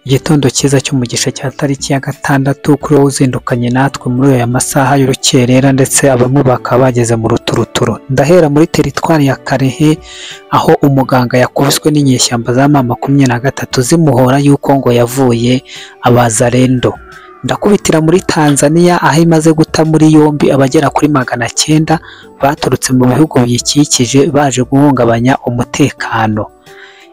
Igitondo cyiza cy'umugisha cya tariki ya gatandatu kuri wowe uzindukanye natwe muri aya masaha y'urukerera ndetse abamwe bakaba bageze mu ruturuturo. Ndahera muri teritwari ya Karehe aho umuganga yakubiswe n'inyeshyamba za M23 zimuhora yuko ngo yavuye abazarendo. Ndakubitira muri Tanzania aho imaze guta muri yombi abagera kuri 900 baturutse mu bihugu biyikikije baje guhungabanya umutekano.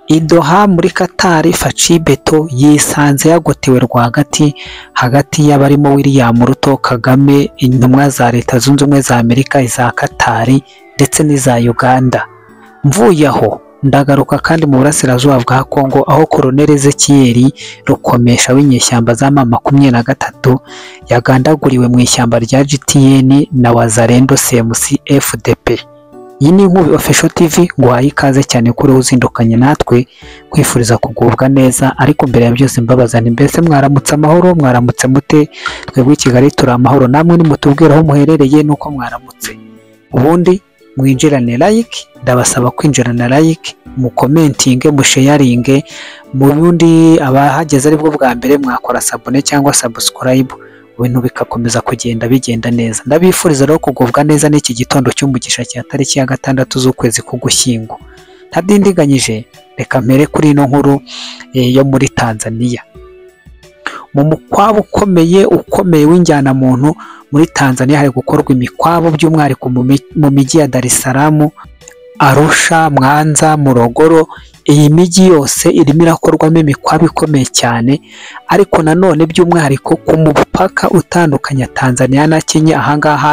Doha muri Qatar Faci Beto yisanze yagotewe rwagati hagati y'abarimo William Ruto, Kagame, intumwa za Leta Zunze Ubumwe za Amerika, iza Qatar ndetse n'iza Uganda. Mvuye aho ndagaruka kandi mu burasirazuba bwa Kongo aho Colonel Ezekiel Rukomesha w'inyeshyamba za M23 yagandaguriwe mu ishyamba rya GTN na Wazalendo CMC FDP. Iyi ni Nkubi Official TV ngo ikaze cyane kuri uzindukanye natwe kwifuriza kugubwa neza, ariko mbere ya byose mbabazana mbese mwaramutse amahoro, mwaramutse mute? Twebwe i Kigali turi amahoro, namwe nimutubwira aho muherereye nuko mwaramutse. Ubundi mwinjirane like, ndabasaba kwinjirana like, mu commenting, mu sharing, mu bundi abahageze aribwo bwa mbere mwakora sabone cyangwa subscribe, ibintu bikakomeza kugenda bigenda neza. Ndabifuriza rero kugubwa neza n'iki gitondo cy'umugisha cya tariki ya gatandatu z'ukwezi k'Ugushyingo. Ntadindiganyije reka mpere kuri ino nkuru yo muri Tanzania. Mu mukwabo ukomeye w'injyana muntu muri Tanzania hari gukorwa imikwabo by'umwihariko mu mijyi ya Dar es Salaam, Arusha, Mwanza, Morogoro. Iyi mijyi yose irimo irakorwamo imikwabo ikomeye cyane, ariko nanone by'umwihariko ku mupaka utandukanya Tanzania na Kenya, ahangaha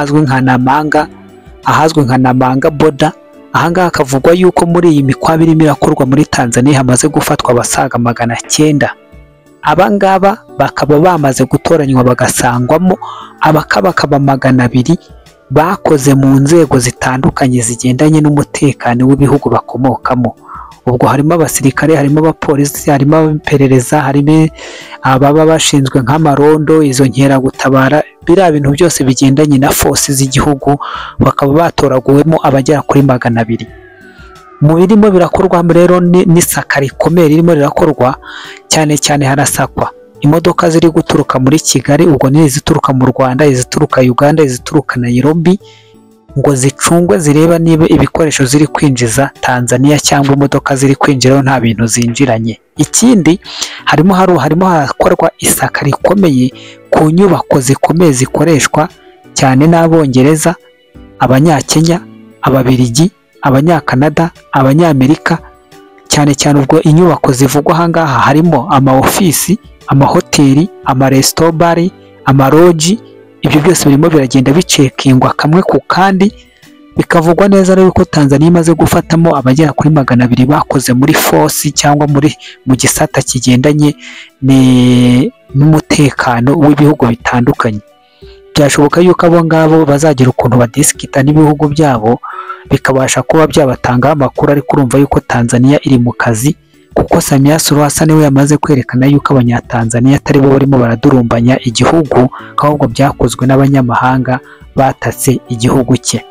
ahazwi nka Namanga border. Ahangaha akavugwa yuko muri iyi mikwabo irimo irakorwa muri Tanzania hamaze gufatwa abasaga 900. Abangaba bakaba bamaze gutoranywa bagasangwamo abakabakaba 200 bakoze mu nzego zitandukanye zigendanye n'umutekano w'ibihugu bakomokamo. Ubwo harimo abasirikare, harimo abapolisi, harimo abaperereza, harimo ababa bashinzwe nk'amarondo, izo nkeragutabara, biriya bintu byose bigendanye na force z'igihugu bakaba batoraguwemo abagera kuri 200. Mu birimo birakorwa rero n'isaka rikomeye ririmo rirakorwa cyane cyane, harasakwa imodoka ziri guturuka muri Kigali, ubwo ni izituruka mu Rwanda, izituruka Uganda, izituruka Nairobi, ngo zicungwe zireba niba ibikoresho ziri kwinjiza Tanzania cyangwa imodoka ziri kwinjiraho nta bintu zinjiranye. Ikindi harimo harakorwa isaka rikomeye ku nyubako zikomeye zikoreshwa cyane n'Abongereza, Abanyakenya, Ababiligi, Abanyakanada, Abanyamerika. Cyane cyane ubwo inyubako zivugwa ahangaha harimo amaofisi, amahoteli, amarestobari, amaroji. Ibyo byose birimo biragenda bicekingwa kamwe ku kandi, bikavugwa neza rero ko Tanzania imaze gufatamo abagera kuri 200 bakoze muri force cyangwa mu gisata kigendanye n'umutekano w'ibihugu bitandukanye. Byashoboka yuko abo ngabo bazagira ukuntu badiskita n'ibihugu byabo bikabasha kuba byabatanga amakuru, ariko urumva yuko Tanzania iri mu kazi, kuko Samia Suluhu Hassan we yamaze kwerekana yuko abanyatanzania atari bo barimo baradurumbanya igihugu, ahubwo byakozwe n'abanyamahanga batatse igihugu cye.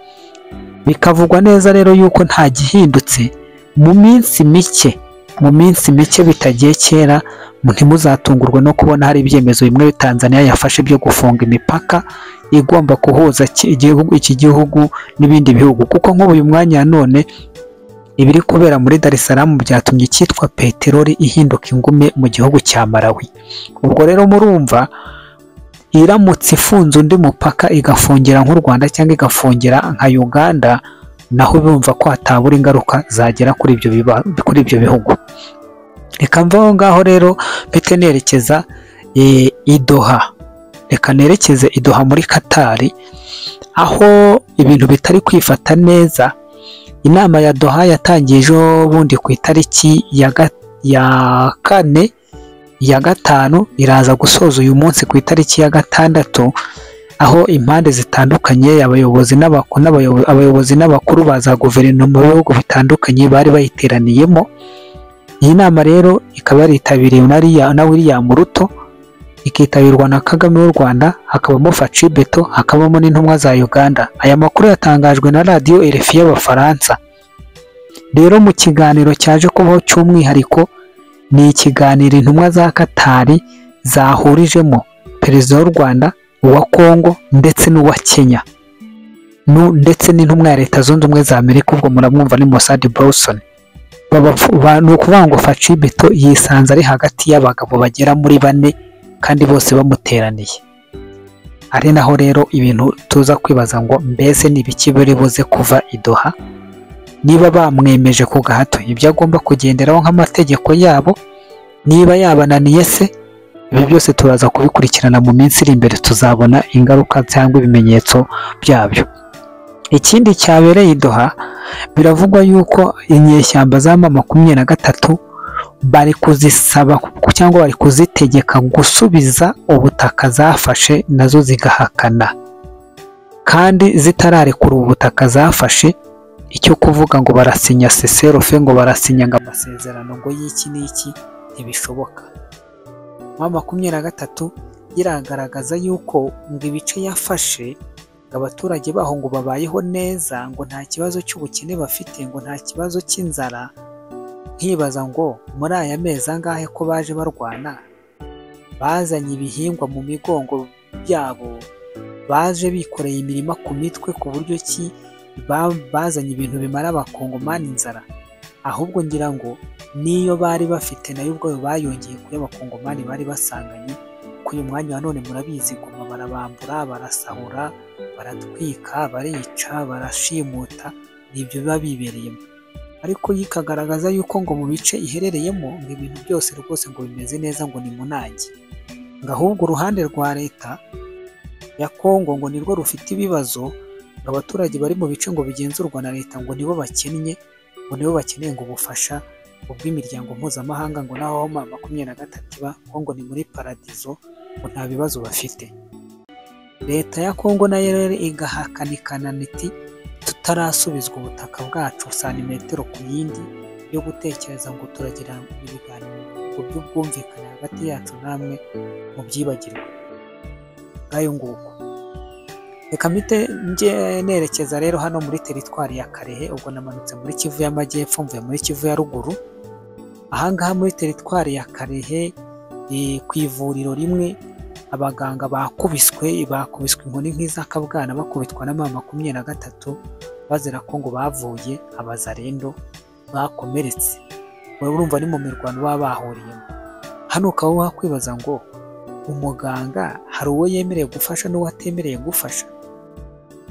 Bikavugwa neza rero yuko nta gihindutse mu minsi mike bitagiye kera, ntimuzatungurwe no kubona hari ibyemezo bimwe Tanzania yafashe byo gufunga imipaka igomba kuhuza iki gihugu n'ibindi bihugu, kuko nk'uyu mwanya none ibiri kubera muri Dar es Salaam byatumye cyitwa peteroli ihinduka ingume mu gihugu cya Malawi. Ubwo rero murumva iramutse ifunze undi mupaka igafungira nk'u Rwanda cyangwa igafungira nka Uganda, naho bumva ko hatabura ingaruka zagera kuri ibyo bihugu. Reka mvaho ngaho rero mpite nerekeza Doha. Reka nerekeze Doha muri Qatar aho ibintu bitari kwifata neza. Inama ya Doha yatangiye ejo bundi ku itariki ya 4 ya 5 iraza gusoza uyu munsi ku itariki ya 6, aho impande zitandukanye abayobozi n'abakuru baza guverinoma mu bihugu bitandukanye bari bayiteraniyemo. Iyi nama rero ikaba yaritabiriwe na William Ruto, ikitabirwa na Kagame w'u Rwanda, hakabamo Faci Beto, hakabamo n'intumwa za Uganda. Aya makuru yatangajwe na radio RFI y'Abafaransa. Rero mu kiganiro cyaje kubaho cy'umwihariko ni ikiganiro intumwa za Katari zahurijemo perezida w'u Rwanda, uwa Kongo ndetse n'uwa Kenya ndetse n'intumwa ya Leta Zunze Ubumwe za Amerika, ubwo muramwumva ni Mossad Bronson. Ni ukuvuga ngo Faci Beto yisanze ari hagati y'abagabo bagera muri 4 kandi bose bamuteraniye. Ari naho rero ibintu tuza kwibaza ngo mbese ni ibiki bari buze kuva i Doha, niba bamwemeje ku gahato ibyo agomba kugenderaho nk'amategeko yabo, niba yabananiye se. Ibi byose turaza kubikurikirana mu minsi iri imbere, tuzabona ingaruka cyangwa ibimenyetso byabyo. Ikindi cyabereye i Doha, biravugwa yuko inyeshyamba za M23 bari kuzisaba cyangwa bari kuzitegeka gusubiza ubutaka zafashe, nazo zigahakana, kandi zitararekura ubutaka zafashe. Icyo kuvuga ngo barasinya cessez-le-feu, ngo barasinya ngo amasezerano ngo y'iki n'iki, ntibishoboka. M23 iragaragaza yuko ngo ibice yafashe abaturage baho ngo babayeho neza, ngo nta kibazo cy'ubukene bafite, ngo nta kibazo cy'inzara. Nkibaza ngo muri aya mezi angahe ko baje barwana, bazanye ibihingwa mu migongo byabo, baje bikoreye imirima ku mitwe, ku buryo ki bazanye ibintu bimara abakongomani inzara. Ahubwo ngira ngo niyo bari bafite nayo ubwo bayongeye kuya abakongomani bari basanganye. Ku uyu mwanya wa none murabizi Goma barabambura, barasahura, baratwika, barica, barashimuta, nibyo biba bibereyemo. Ariko yikagaragaza yuko ngo mu bice iherereyemo ngo ibintu byose rwose ngo bimeze neza, ngo ni munangi. Ngo ahubwo uruhande rwa leta ya Kongo ngo nirwo rufite ibibazo, ngo abaturage bari mu bice ngo bigenzurwa na leta ngo nibo bakennye, ngo nibo bakeneye ngo ubufasha ubw'imiryango mpuzamahanga, ngo naho M23 iba ngo ni muri paradizo, ngo nta bibazo bafite. Leta ya Kongo nayo rero igahakanikana niti tutarasubizwa ubutaka bwacu santimetero ku yindi, yo gutekereza ngo turagira ibiganiro ngo by'ubwumvikane hagati yacu namwe mu byibagirwa. Ngayo nguko reka mpite nje nerekeza rero hano muri teritwari ya Karehe. Ubwo namanutse muri Kivu y'Amajyepfo mvuye muri Kivu ya Ruguru. Ahangaha muri teritwari ya Karehe ku ivuriro rimwe abaganga bakubiswe inkoni nk'izakabwana, bakubitwa na M23 bazira ko ngo bavuye abazarendo bakomeretse. Urumva ni mu mirwano baba bahuriyemo. Hano ukaba wakwibaza ngo umuganga hari uwo yemereye gufasha n'uwo atemereye gufasha.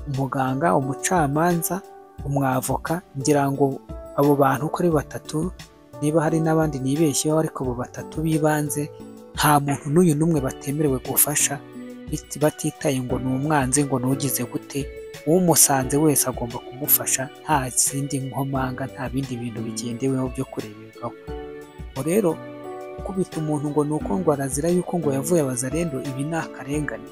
Umuganga, umucamanza, umwavoka, ngira ngo abo bantu uko ari 3, niba hari n'abandi nibeshyeho, ariko abo 3 bibanze nta muntu n'uyu n'umwe batemerewe gufasha, batitaye ngo ni umwanzi, ngo nugize gute. Umusanze wese agomba kumufasha, nta zindi nkomanga, nta bindi bintu bigendeweho byo kureberwaho. Rero kubita umuntu ngo nuko ngo arazira yuko ngo yavuye abazarendo, ibi ni akarengane.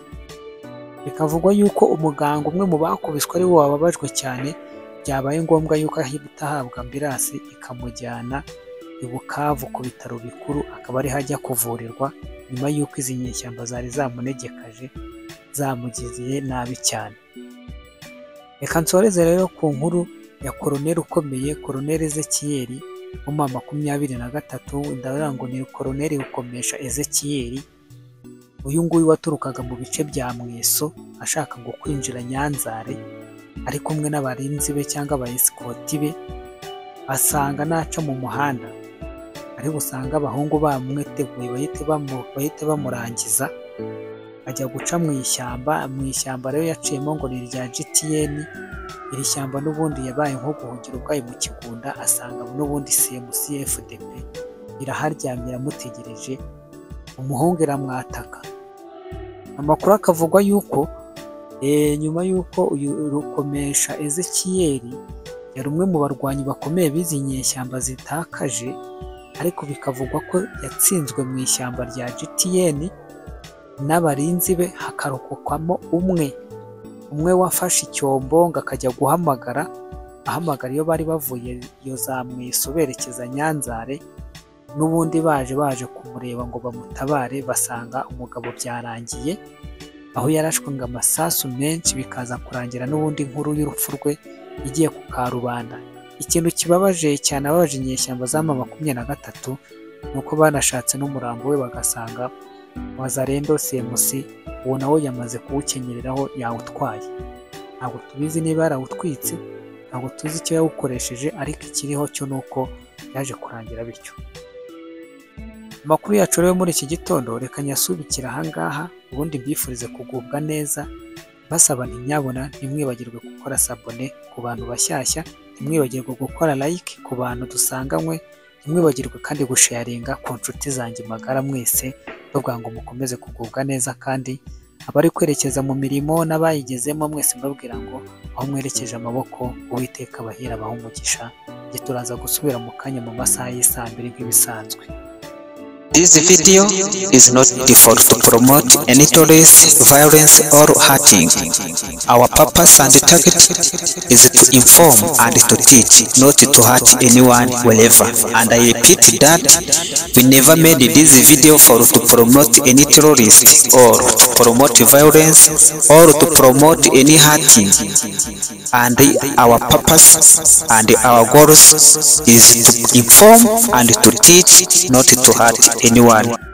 Bikavugwa yuko umuganga umwe mu bakubiswe ari wo wababajwe cyane, byabaye ngombwa yuko ahita ahabwa ambulance ikamujyana i Bukavu ku bitaro bikuru, akaba ari hajya kuvurirwa nyuma yuko izi nyeshyamba zari zamunegekaje, zamugiziye nabi cyane. Reka nsoreze rero ku nkuru ya Colonel ukomeye, Colonel Ezekiel mu 23. Ndavuga ngo ni Colonel Rukomesha Ezekiel. Uyu nguyu waturukaga mu bice bya Mweso ashaka ngo kwinjira Nyanzare, ari kumwe n'abarinzi be cyangwa abayesikoti be. Asanga naca mu muhanda ari busanga abahungu bamweteguye bahite bamurangiza, ajya guca mu ishyamba. Mu ishyamba rero yaciyemo ngo ni irya GTN. Iri shyamba n'ubundi yabaye nko guhungira ubwayo mu kigunda, asanga n'ubundi CMC FDP iraharyamye iramutegereje. Umuhungu iramwataka. Amakuru akavugwa yuko nyuma yuko uyu Rukomesha Ezekiel yari umwe mu barwanyi bakomeye bizi nyeshyamba zitakaje, ariko bikavugwa ko yatsinzwe mu ishyamba rya GTN n'abarinzi be, hakarokokwamo umwe wafashe icyombo ngo akajya guhamagara iyo bari bavuye iyo za Mweso berekeza Nyanzare. N'ubundi baje kumureba ngo bamutabare, basanga umugabo byarangiye, aho yarashwe ngo amasasu menshi, bikaza kurangira n'ubundi inkuru y'urupfu rwe igiye ku karubanda. Ikintu kibabaje cyane ababaje inyeshyamba za M23 nuko banashatse n'umurambo we bagasanga Wazalendo CMC uwo nawe yamaze kuwukenyereraho yawutwaye. Ntabwo tubizi niba yarawutwitse, ntabwo tuzi icyo yawukoresheje, ariko ikiriho cyo nuko yaje kurangira bityo. Amakuru yacu rero muri iki gitondo reka nyasubikira ahangaha, ubundi mbifurize kugubwa neza, basaba ntinyabona ntimwibagirwe gukora sabone ku bantu bashyashya, ntimwibagirwe gukora like ku bantu dusanganywe, ntimwibagirwe kandi gusharinga ku nshuti zanjye magara mwese, bavuga ngo mukomeze kugubwa neza, kandi abari kwerekeza mu mirimo n'abayigezemo mwese mbabwira ngo aho mwerekeje amaboko Uwiteka abahira abaha umugisha. Turaza gusubira mu kanya mu masaha y'isaa 2 nk'ibisanzwe. This video is not for to promote any terrorist, violence or hurting. Our purpose and target is to inform and to teach, not to hurt anyone wherever. And I repeat that we never made this video for to promote any terrorist or to promote violence or to promote any hurting. And our purpose and our goals is to inform and to teach, not to hurt anyone.